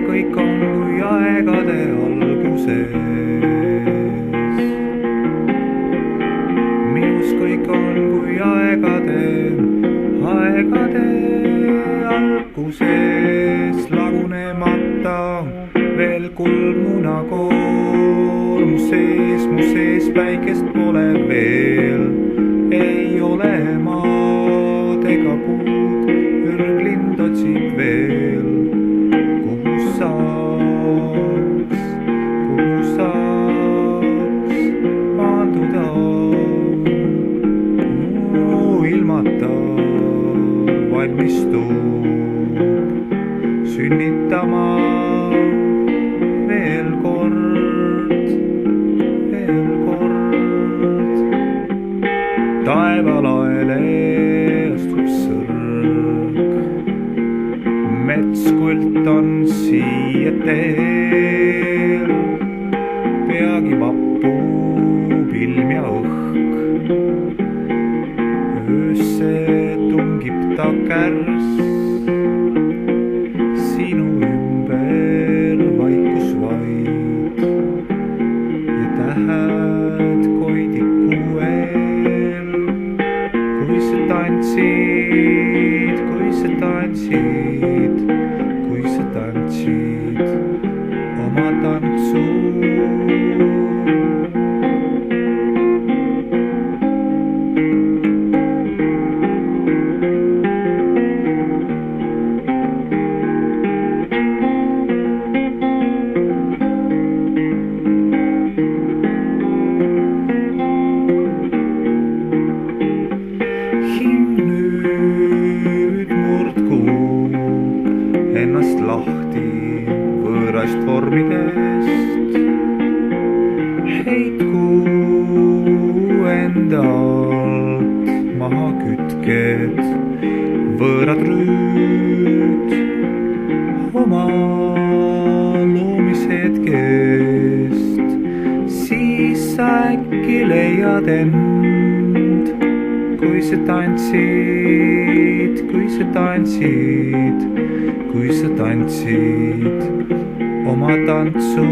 kõik on kui aegade alguses. Minus kõik on kui aegade alguses. Lagunemata veel kuldmunakoor mu sees päikest pole veel. Ei ole maad ega puud, ürglind otsib veel, kuhu saaks maanduda. Ilmata valmistub sünnitama veel kord. Taevalaele astub sõrg, metskuld on siia teel. Peagi vapub ilm ja õhk, öösse tungib ta kärs. Sinu ümber vaikus vaid ja tähed koidiku eel. Kui sa tantsid oma tantsu. Ennast lahti võõrast vormidest, heitku endalt maha kütked võõrad rüüd. Oma loomishetkest siis sa äkki leiad end, kui sa tantsid oma tantsu.